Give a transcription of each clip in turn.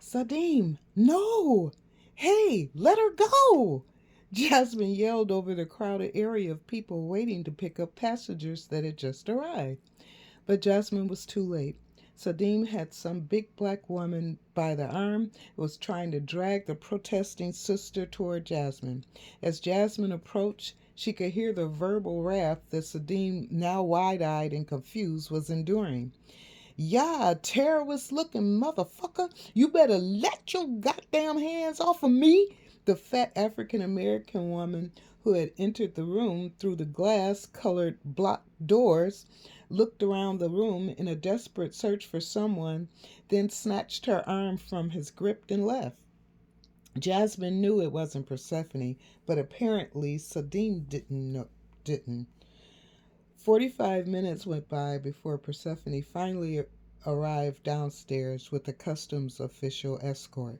Sadim, no! Hey, let her go! Jasmine yelled over the crowded area of people waiting to pick up passengers that had just arrived. But Jasmine was too late. Sadim had some big black woman by the arm and was trying to drag the protesting sister toward Jasmine. As Jasmine approached, she could hear the verbal wrath that Sadim, now wide eyed and confused, was enduring. "Yeah, terrorist looking motherfucker. You better let your goddamn hands off of me." The fat African American woman who had entered the room through the glass colored block doors looked around the room in a desperate search for someone, then snatched her arm from his grip and left. Jasmine knew it wasn't Persephone, but apparently Sadim didn't. 45 minutes went by before Persephone finally arrived downstairs with a customs official escort.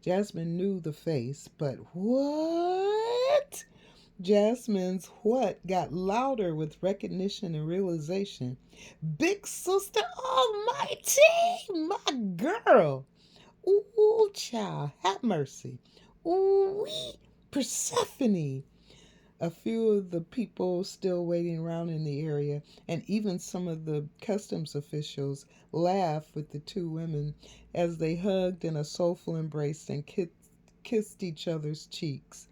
Jasmine knew the face, but what? Jasmine's what got louder with recognition and realization. Big Sister Almighty, my girl. Ooh, child, have mercy. Ooh, wee, Persephone. A few of the people still waiting around in the area, and even some of the customs officials, laughed with the two women as they hugged in a soulful embrace and kissed each other's cheeks.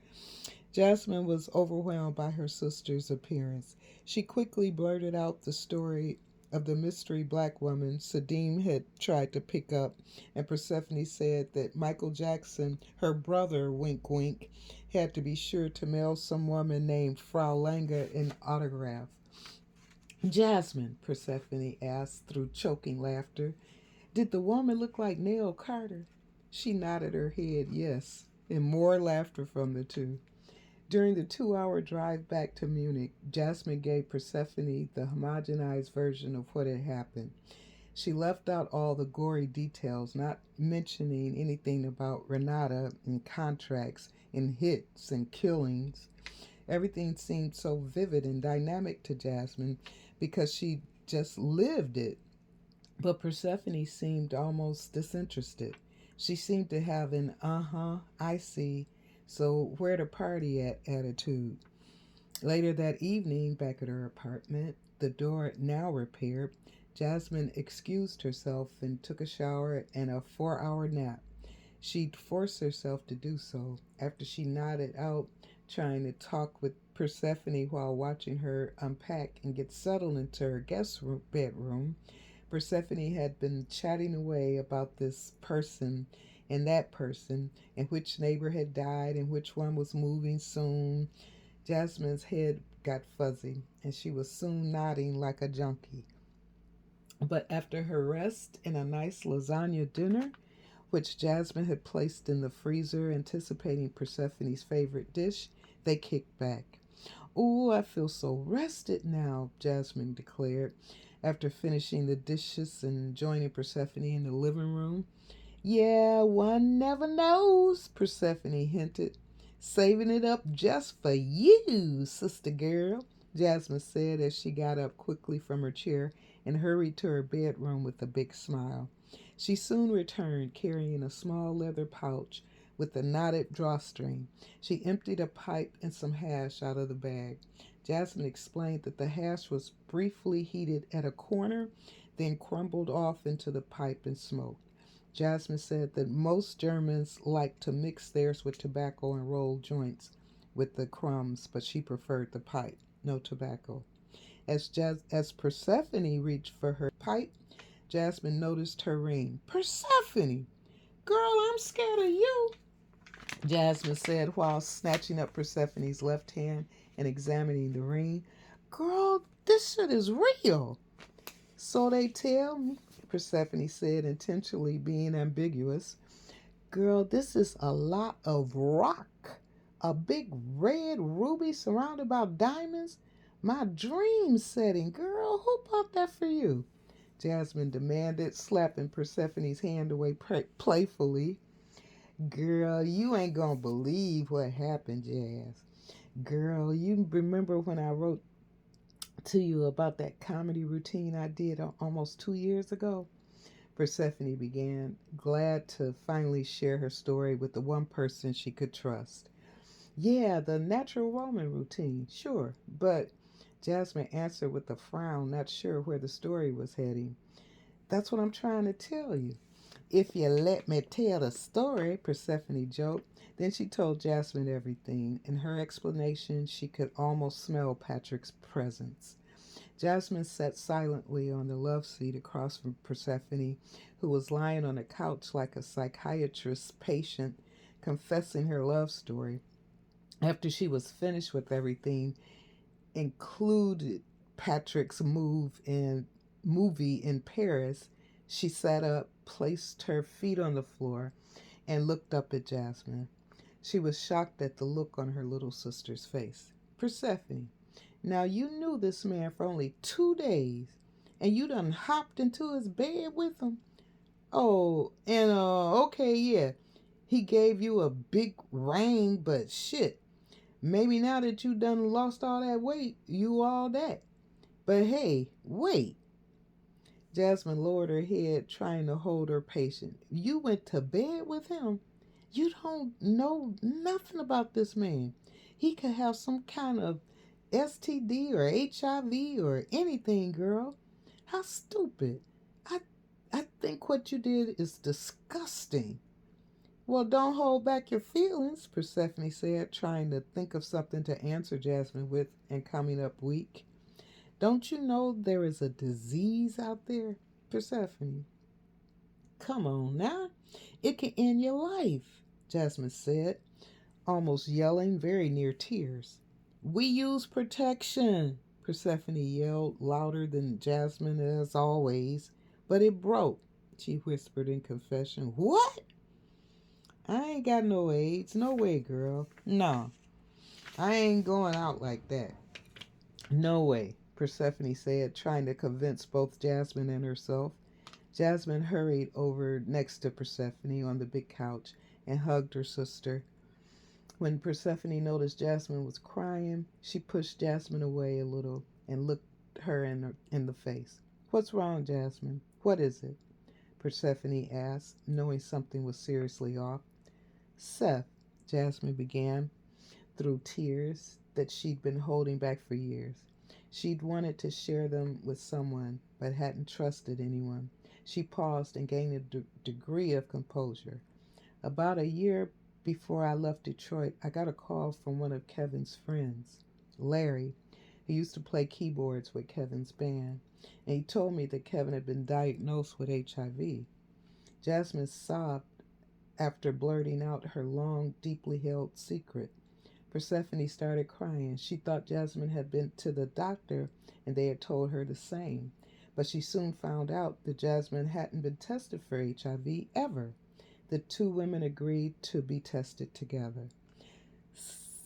Jasmine was overwhelmed by her sister's appearance. She quickly blurted out the story of the mystery black woman Sadim had tried to pick up, and Persephone said that Michael Jackson, her brother, wink wink, had to be sure to mail some woman named Frau Langer an autograph. "Jasmine," Persephone asked through choking laughter, "did the woman look like Nell Carter?" She nodded her head yes, and more laughter from the two. During the 2 hour drive back to Munich, Jasmine gave Persephone the homogenized version of what had happened. She left out all the gory details, not mentioning anything about Renata and contracts and hits and killings. Everything seemed so vivid and dynamic to Jasmine because she just lived it. But Persephone seemed almost disinterested. She seemed to have an I see, so where the party at attitude. Later that evening, back at her apartment, the door now repaired, Jasmine excused herself and took a shower and a 4 hour nap. She'd forced herself to do so after she nodded out, trying to talk with Persephone while watching her unpack and get settled into her bedroom. Persephone had been chatting away about this person and that person, and which neighbor had died and which one was moving soon. Jasmine's head got fuzzy, and she was soon nodding like a junkie. But after her rest and a nice lasagna dinner, which Jasmine had placed in the freezer anticipating Persephone's favorite dish, they kicked back. "Ooh, I feel so rested now," Jasmine declared after finishing the dishes and joining Persephone in the living room. "Yeah, one never knows," Persephone hinted. "Saving it up just for you, sister girl," Jasmine said as she got up quickly from her chair and hurried to her bedroom with a big smile. She soon returned carrying a small leather pouch with a knotted drawstring. She emptied a pipe and some hash out of the bag. Jasmine explained that the hash was briefly heated at a corner, then crumbled off into the pipe and smoked. Jasmine said that most Germans like to mix theirs with tobacco and roll joints with the crumbs, but she preferred the pipe, no tobacco. As Persephone reached for her pipe, Jasmine noticed her ring. "Persephone! Girl, I'm scared of you," Jasmine said while snatching up Persephone's left hand and examining the ring. "Girl, this shit is real." "So they tell me," Persephone said, intentionally being ambiguous. "Girl, this is a lot of rock. A big red ruby surrounded by diamonds. My dream setting. Girl, who bought that for you?" Jasmine demanded, slapping Persephone's hand away playfully. "Girl, you ain't gonna believe what happened, Jazz. Girl, you remember when I wrote to you about that comedy routine I did almost 2 years ago?" Persephone began, glad to finally share her story with the one person she could trust. Yeah, the natural Roman routine, sure, but Jasmine answered with a frown, not sure where the story was heading. That's what I'm trying to tell you. If you let me tell the story, Persephone joked. Then she told Jasmine everything. In her explanation, she could almost smell Patrick's presence. Jasmine sat silently on the love seat across from Persephone, who was lying on a couch like a psychiatrist's patient, confessing her love story. After she was finished with everything, included Patrick's movie in Paris, she sat up, placed her feet on the floor, and looked up at Jasmine. She was shocked at the look on her little sister's face. Persephone, now you knew this man for only 2 days, and you done hopped into his bed with him? Oh, and okay, yeah. He gave you a big ring, but shit. Maybe now that you done lost all that weight, you all that. But hey, wait. Jasmine lowered her head, trying to hold her patient. You went to bed with him? You don't know nothing about this man. He could have some kind of STD or HIV or anything, girl. How stupid. I I think what you did is disgusting. Well, don't hold back your feelings, Persephone said, trying to think of something to answer Jasmine with and coming up weak. Don't you know there is a disease out there, Persephone? Come on now. It can end your life, Jasmine said, almost yelling, very near tears. We use protection, Persephone yelled, louder than Jasmine as always. But it broke, she whispered in confession. What? I ain't got no AIDS. No way, girl. No, I ain't going out like that. No way, Persephone said, trying to convince both Jasmine and herself. Jasmine hurried over next to Persephone on the big couch and hugged her sister. When Persephone noticed Jasmine was crying, she pushed Jasmine away a little and looked her in the face. What's wrong, Jasmine? What is it? Persephone asked, knowing something was seriously off. Seth, Jasmine began, through tears that she'd been holding back for years. She'd wanted to share them with someone, but hadn't trusted anyone. She paused and gained a degree of composure. About a year before I left Detroit, I got a call from one of Kevin's friends, Larry, who used to play keyboards with Kevin's band, and he told me that Kevin had been diagnosed with HIV. Jasmine sobbed after blurting out her long, deeply held secret. Persephone started crying. She thought Jasmine had been to the doctor and they had told her the same. But she soon found out that Jasmine hadn't been tested for HIV ever. The two women agreed to be tested together.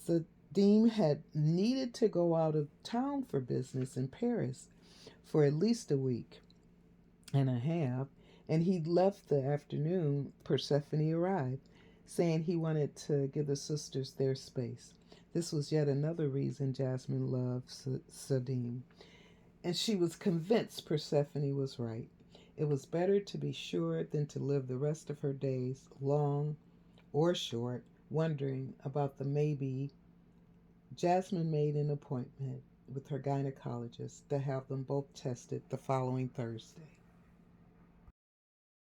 Sadim had needed to go out of town for business in Paris for at least a week and a half, and he'd left the afternoon Persephone arrived, saying he wanted to give the sisters their space. This was yet another reason Jasmine loved Sadim, and she was convinced Persephone was right. It was better to be sure than to live the rest of her days, long or short, wondering about the maybe. Jasmine made an appointment with her gynecologist to have them both tested the following Thursday.